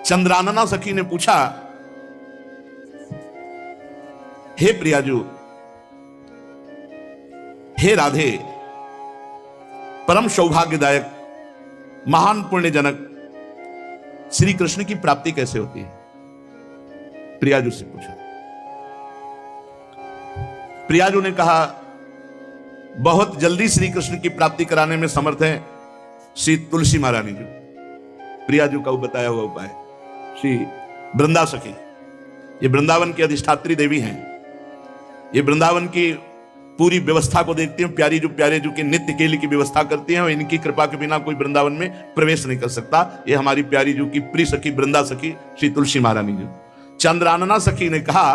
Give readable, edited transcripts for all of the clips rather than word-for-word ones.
चंद्रानना सखी ने पूछा, हे प्रियाजू, हे राधे, परम सौभाग्यदायक महान पुण्यजनक श्री कृष्ण की प्राप्ति कैसे होती है? प्रियाजू से पूछा। प्रियाजू ने कहा, बहुत जल्दी श्री कृष्ण की प्राप्ति कराने में समर्थ है श्री तुलसी महारानी जी। प्रियाजू का बताया हुआ उपाय श्री वृंदा सखी, ये वृंदावन की अधिष्ठात्री देवी हैं, ये वृंदावन की पूरी व्यवस्था को देखती हैं। प्यारे जो कि नित्य केली की व्यवस्था करती हैं, और इनकी कृपा के बिना कोई वृंदावन में प्रवेश नहीं कर सकता। ये हमारी प्यारी जो की प्रिय सखी वृंदा सखी श्री तुलसी महारानी जी। चंद्रानना सखी ने कहा,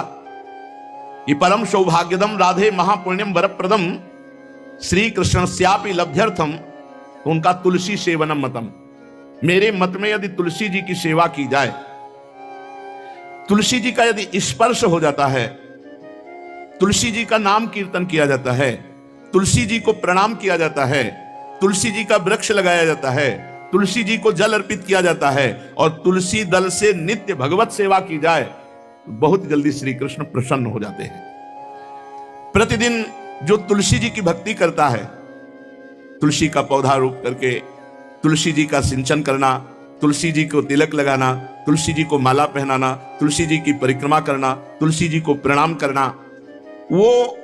ये परम सौभाग्यदम राधे महापुण्यम वरप्रदम श्री कृष्ण श्यापि लभ्यर्थम, तो उनका तुलसी सेवनम मतम, मेरे मत में यदि तुलसी जी की सेवा की जाए, तुलसी जी का यदि स्पर्श हो जाता है, तुलसी जी का नाम कीर्तन किया जाता है, तुलसी जी को प्रणाम किया जाता है, तुलसी जी का वृक्ष लगाया जाता है, तुलसी जी को जल अर्पित किया जाता है, और तुलसी दल से नित्य भगवत सेवा की जाए, तो बहुत जल्दी श्री कृष्ण प्रसन्न हो जाते हैं। प्रतिदिन जो तुलसी जी की भक्ति करता है, तुलसी का पौधा रोप करके तुलसी जी का सिंचन करना, तुलसी जी को तिलक लगाना, तुलसी जी को माला पहनाना, तुलसी जी की परिक्रमा करना, तुलसी जी को प्रणाम करना, वो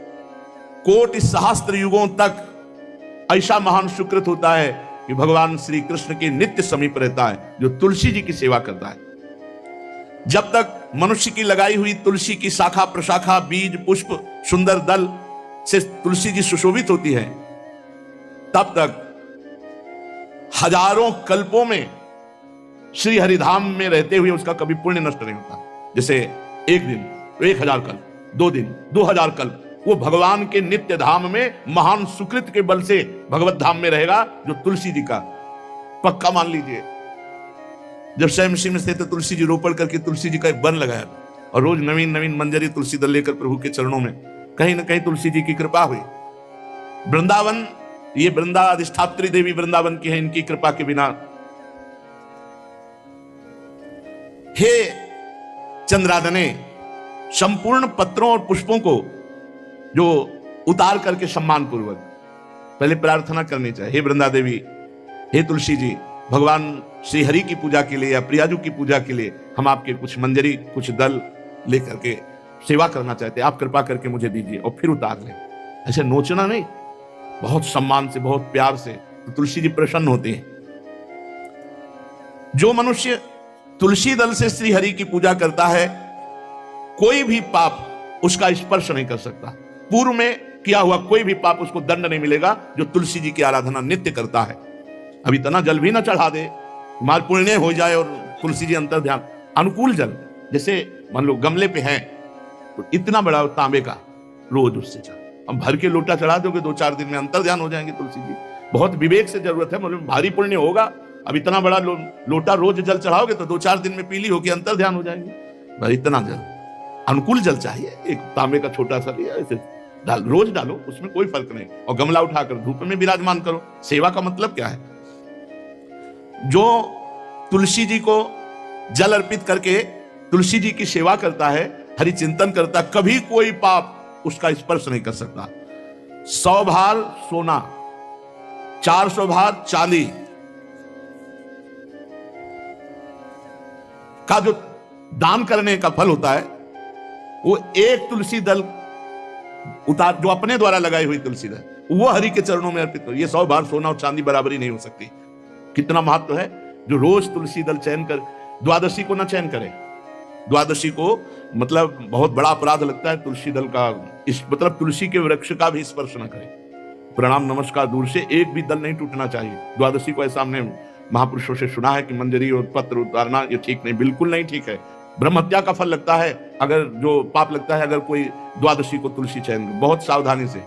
कोटि सहस्त्र युगों तक ऐसा महान सुकृत होता है कि भगवान श्री कृष्ण के नित्य समीप रहता है जो तुलसी जी की सेवा करता है। जब तक मनुष्य की लगाई हुई तुलसी की शाखा प्रशाखा बीज पुष्प सुंदर दल से तुलसी जी सुशोभित होती है, तब तक हजारों कल्पों में श्री हरिधाम में रहते हुए उसका कभी पुण्य नष्ट नहीं होता। जैसे एक दिन तो 1000 कल्प, 2 दिन 2000 कल्प, वो भगवान के नित्य धाम में महान सुकृत के बल से भगवत धाम में रहेगा, जो तुलसी जी का पक्का मान लीजिए। जब स्वयं सिंह से तो तुलसी जी रोपण करके तुलसी जी का एक वन लगाया, और रोज नवीन नवीन मंजरी तुलसी दल लेकर प्रभु के चरणों में कहीं ना कहीं तुलसी जी की कृपा हुई। वृंदावन, ये वृंदा अधिष्ठात्री देवी वृंदावन की है, इनकी कृपा के बिना। हे चंद्रादने, संपूर्ण पत्रों और पुष्पों को जो उतार करके सम्मान पूर्वक पहले प्रार्थना करनी चाहिए, हे वृंदा देवी, हे तुलसी जी, भगवान श्री हरि की पूजा के लिए या प्रियाजू की पूजा के लिए हम आपके कुछ मंजरी कुछ दल लेकर के सेवा करना चाहते हैं, आप कृपा करके मुझे दीजिए, और फिर उतार लें। ऐसे नोचना नहीं, बहुत सम्मान से बहुत प्यार से, तो तुलसी जी प्रसन्न होते हैं। जो मनुष्य तुलसी दल से श्री हरि की पूजा करता है, कोई भी पाप उसका स्पर्श नहीं कर सकता। पूर्व में किया हुआ कोई भी पाप उसको दंड नहीं मिलेगा, जो तुलसी जी की आराधना नित्य करता है। अब इतना जल भी ना चढ़ा दे, माल पुण्य हो जाए और तुलसी जी अंतर ध्यान अनुकूल जल, जैसे मान लो गमले पे है तो इतना बड़ा तांबे का रोज उससे चढ़, अब भर के लोटा चढ़ा दोगे 2-4 दिन में अंतर ध्यान हो जाएंगे तुलसी जी। बहुत विवेक से जरूरत है, मतलब भारी पुण्य होगा। अब इतना बड़ा लोटा रोज जल चढ़ाओगे तो 2-4 दिन में पीली होगी, अंतर ध्यान हो जाएंगे। भाई इतना जल, अनुकूल जल चाहिए, एक तांबे का छोटा सा लिया, ऐसे डाल, रोज डालो, उसमें कोई फर्क नहीं, और गमला उठाकर धूप में विराजमान करो। सेवा का मतलब क्या है? जो तुलसी जी को जल अर्पित करके तुलसी जी की सेवा करता है, हरि चिंतन करता, कभी कोई पाप उसका स्पर्श नहीं कर सकता। 100 भार सोना, 400 भार चांदी का जो दान करने का फल होता है, वो एक तुलसी दल उतार, जो अपने द्वारा लगाई हुई तुलसी दल, वो हरि के चरणों में अर्पित हो। ये 100 भार सोना और चांदी बराबरी नहीं हो सकती। कितना महत्व है। जो रोज तुलसी दल चयन कर, द्वादशी को ना चयन करे, द्वादशी को मतलब बहुत बड़ा अपराध लगता है तुलसी दल का, इस मतलब तुलसी के वृक्ष का भी स्पर्श ना करे। प्रणाम नमस्कार दूर से, एक भी दल नहीं टूटना चाहिए। द्वादशी को ऐसा हमने महापुरुषों से सुना है कि मंजरी और पत्र उतारना ये ठीक नहीं, बिल्कुल नहीं ठीक है। ब्रह्म हत्या का फल लगता है, अगर जो पाप लगता है अगर कोई द्वादशी को तुलसी चयन, बहुत सावधानी से।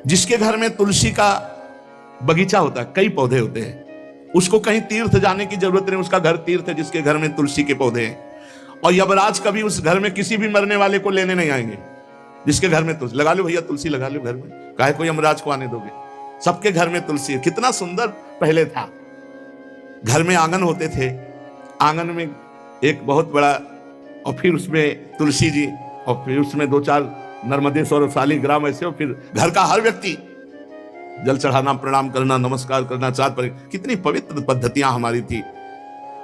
जिसके घर में तुलसी का बगीचा होता है, कई पौधे होते हैं, उसको कहीं तीर्थ जाने की जरूरत नहीं, उसका घर तीर्थ है जिसके घर में तुलसी के पौधे हैं। और यमराज कभी उस घर में किसी भी मरने वाले को लेने नहीं आएंगे जिसके घर में तुलसी। लगा लो भैया तुलसी लगा लो घर में, काहे को यमराज को आने दोगे? सबके घर में तुलसी है। कितना सुंदर पहले था, घर में आंगन होते थे, आंगन में एक बहुत बड़ा, और फिर उसमें तुलसी जी, और फिर उसमें 2-4 नर्मदेश्वर शालिग्राम ऐसे, और फिर घर का हर व्यक्ति जल चढ़ाना, प्रणाम करना, नमस्कार करना, चाँद पर। कितनी पवित्र पद्धतियां हमारी थी।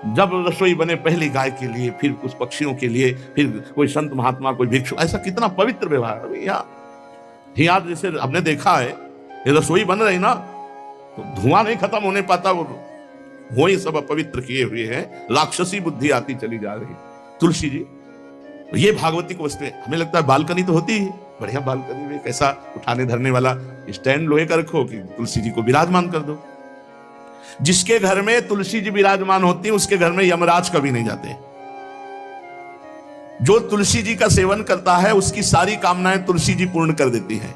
जब रसोई बने पहली गाय के लिए, फिर कुछ पक्षियों के लिए, फिर कोई संत महात्मा, कोई भिक्षु, ऐसा कितना पवित्र व्यवहार। अभी यहाँ जैसे हमने देखा है, ये रसोई बन रही ना तो धुआं नहीं खत्म होने पाता, वो ही सब अपवित्र किए हुए हैं, राक्षसी बुद्धि आती चली जा रही। तुलसी जी, ये भागवती को वस्तु, हमें लगता है बालकनी तो होती है, बढ़िया बालकनी में कैसा उठाने धरने वाला स्टैंड लोहे का रखो कि तुलसी जी को विराजमान कर दो। जिसके घर में तुलसी जी विराजमान होती है उसके घर में यमराज कभी नहीं जाते। जो तुलसी जी का सेवन करता है उसकी सारी कामनाएं तुलसी जी पूर्ण कर देती है।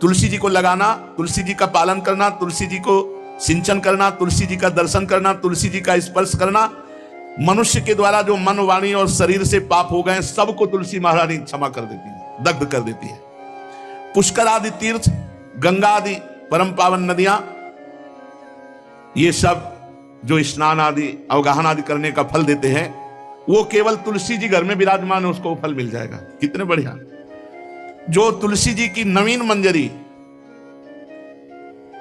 तुलसी जी को लगाना, तुलसी जी का पालन करना, तुलसी जी को सिंचन करना, तुलसी जी का दर्शन करना, तुलसी जी का स्पर्श करना, मनुष्य के द्वारा जो मन, वाणी और शरीर से पाप हो गए सबको तुलसी महारानी क्षमा कर देती है, दग्ध कर देती है। पुष्कर आदि तीर्थ, गंगा आदि परम पावन नदियां, ये सब जो स्नान आदि अवगाहन आदि करने का फल देते हैं, वो केवल तुलसी जी घर में विराजमान है उसको फल मिल जाएगा। कितने बढ़िया। जो तुलसी जी की नवीन मंजरी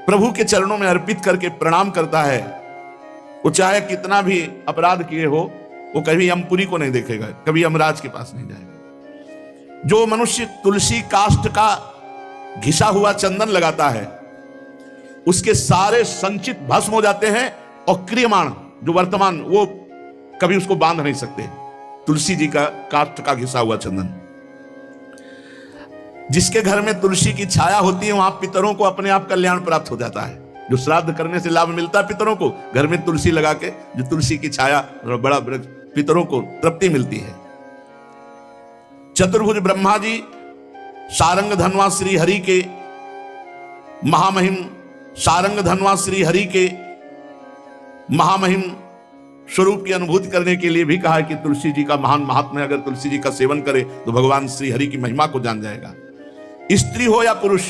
प्रभु के चरणों में अर्पित करके प्रणाम करता है, वो चाहे कितना भी अपराध किए हो, वो कभी यमपुरी को नहीं देखेगा, कभी यमराज के पास नहीं जाएगा। जो मनुष्य तुलसी काष्ठ का घिसा हुआ चंदन लगाता है, उसके सारे संचित भस्म हो जाते हैं, और क्रियमाण जो वर्तमान, वो कभी उसको बांध नहीं सकते। तुलसी जी का काष्ठ का घिसा हुआ चंदन। जिसके घर में तुलसी की छाया होती है, वहां पितरों को अपने आप कल्याण प्राप्त हो जाता है। जो श्राद्ध करने से लाभ मिलता है पितरों को, घर में तुलसी लगा के जो तुलसी की छाया और बड़ा वृक्ष, पितरों को तृप्ति मिलती है। चतुर्भुज ब्रह्मा जी सारंग धनवा श्री हरि के महामहिम, सारंग धनवा श्री हरि के महामहिम स्वरूप की अनुभूति करने के लिए भी कहा है कि तुलसी जी का महान महात्म्य, अगर तुलसी जी का सेवन करे तो भगवान श्री हरि की महिमा को जान जाएगा। स्त्री हो या पुरुष,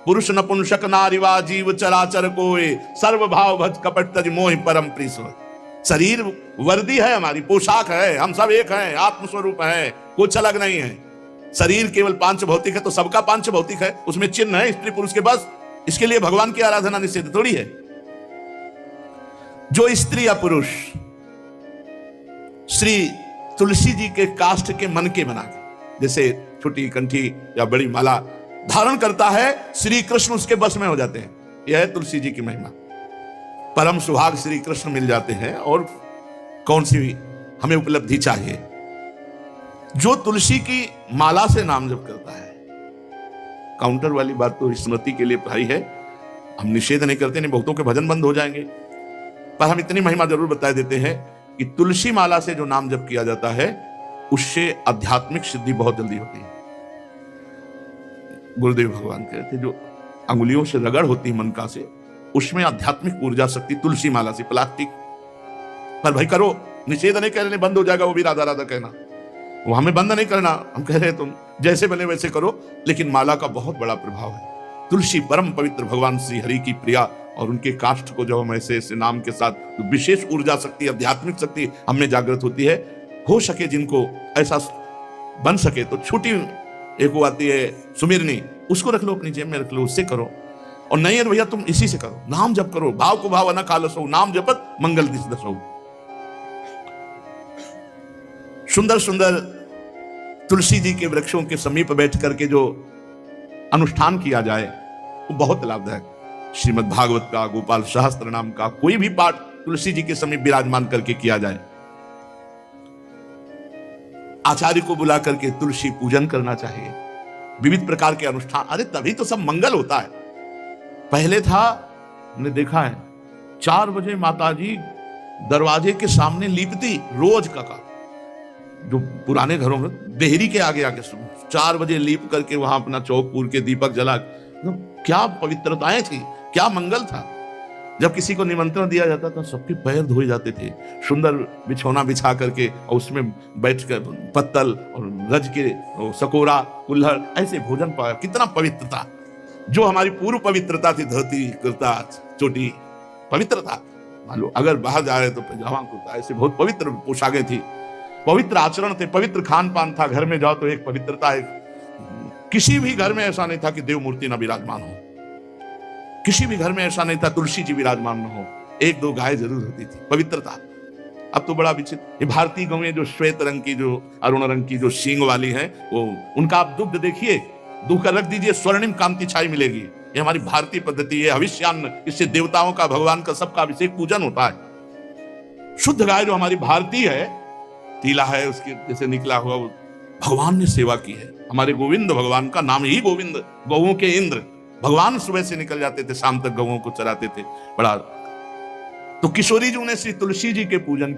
पुरुष नपुंसक नारीवा जीव चराचर कोय, सर्व भाव भज कपट तज मोहि परम प्रिय। शरीर वर्दी है, हमारी पोशाक है, हम सब एक हैं, आत्मस्वरूप है, कुछ अलग नहीं है। शरीर केवल पांच भौतिक है तो सबका पांच भौतिक है, उसमें चिन्ह है स्त्री पुरुष के, बस। इसके लिए भगवान की आराधना निषेध थोड़ी है। जो स्त्री या पुरुष श्री तुलसी जी के काष्ठ के मन के बना के, जैसे छोटी कंठी या बड़ी माला धारण करता है, श्री कृष्ण उसके बस में हो जाते हैं। यह है तुलसी जी की महिमा। परम सुभाग श्री कृष्ण मिल जाते हैं, और कौन सी हमें उपलब्धि चाहिए। जो तुलसी की माला से नाम जप करता है, काउंटर वाली बात तो स्मृति के लिए भाई है, हम निषेध नहीं करते, नहीं बहुतों के भजन बंद हो जाएंगे, पर हम इतनी महिमा जरूर बता देते हैं कि तुलसी माला से जो नाम जप किया जाता है उससे आध्यात्मिक सिद्धि बहुत जल्दी होती है। गुरुदेव भगवान कहते जो अंगुलियों से रगड़ होती है मनका से, उसमें आध्यात्मिक ऊर्जा शक्ति तुलसी माला से। प्लास्टिक पर भाई करो, निषेध नहीं करने, बंद हो जाएगा वो भी राधा राधा कहना, वो हमें बंद नहीं करना। हम कह रहे हैं तुम जैसे बने वैसे करो, लेकिन माला का बहुत बड़ा प्रभाव है। तुलसी परम पवित्र भगवान श्री हरि की प्रिया, और उनके काष्ठ को जब हम ऐसे नाम के साथ, तो विशेष ऊर्जा शक्ति, आध्यात्मिक शक्ति हमें जागृत होती है। हो सके जिनको ऐसा बन सके तो छोटी एक वो आती है सुमिरनी, उसको रख लो, अपनी जेब में रख लो, उससे करो। और नहीं है तो भैया तुम इसी से करो, नाम जप करो, भाव को भाव न खालसो, नाम जपत मंगल दिस दसो। सुंदर सुंदर तुलसी जी के वृक्षों के समीप बैठ करके जो अनुष्ठान किया जाए वो बहुत लाभदायक। श्रीमद् भागवत का, गोपाल सहस्त्र नाम का कोई भी पाठ तुलसी जी के समीप विराजमान करके किया जाए। आचार्य को बुला करके तुलसी पूजन करना चाहिए। विविध प्रकार के अनुष्ठान, अरे तभी तो सब मंगल होता है। पहले था, हमने देखा है, 4 बजे माताजी दरवाजे के सामने लीपती, रोज का जो पुराने घरों में देहरी के आगे आके 4 बजे लीप करके वहां अपना चौक पूर के दीपक जला, क्या पवित्रताएं थी, क्या मंगल था। जब किसी को निमंत्रण दिया जाता था सबके पैर धोए जाते थे, सुंदर बिछौना बिछा करके, और उसमें बैठ कर पत्तल और रज के सकोरा कुल्हड़ ऐसे भोजन पाया। कितना पवित्रता, जो हमारी पूर्व पवित्रता थी, धोती कुर्ता चोटी, पवित्रता मान लो अगर बाहर जा रहे तो पैजामा कुर्ता, ऐसे बहुत पवित्र पोशाकें थी, पवित्र आचरण थे, पवित्र खान पान था। घर में जाओ तो एक पवित्रता है। किसी भी घर में ऐसा नहीं था कि देव मूर्ति ना विराजमान हो, किसी भी घर में ऐसा नहीं था तुलसी जी विराजमान न हो, एक दो गाय जरूर होती थी, पवित्रता। अब तो बड़ा विचित्र, ये भारतीय गौएं जो श्वेत रंग की, जो अरुण रंग की, जो सींग वाली है, वो उनका आप दुग्ध देखिए, दूध का रख दीजिए, स्वर्णिम कांति छाई मिलेगी। ये हमारी भारतीय पद्धति है, हविष्यान्न, इससे देवताओं का, भगवान का, सबका अभिषेक पूजन होता है। शुद्ध गाय जो हमारी भारतीय है, तीला है उसके जैसे निकला हुआ, वो भगवान ने सेवा की है। हमारे गोविंद भगवान का नाम ही गोविंद, गौओं के इंद्र। भगवान सुबह से निकल जाते थे, शाम तक गौओं को चराते थे। बड़ा तो किशोरी जी ने श्री तुलसी जी के पूजन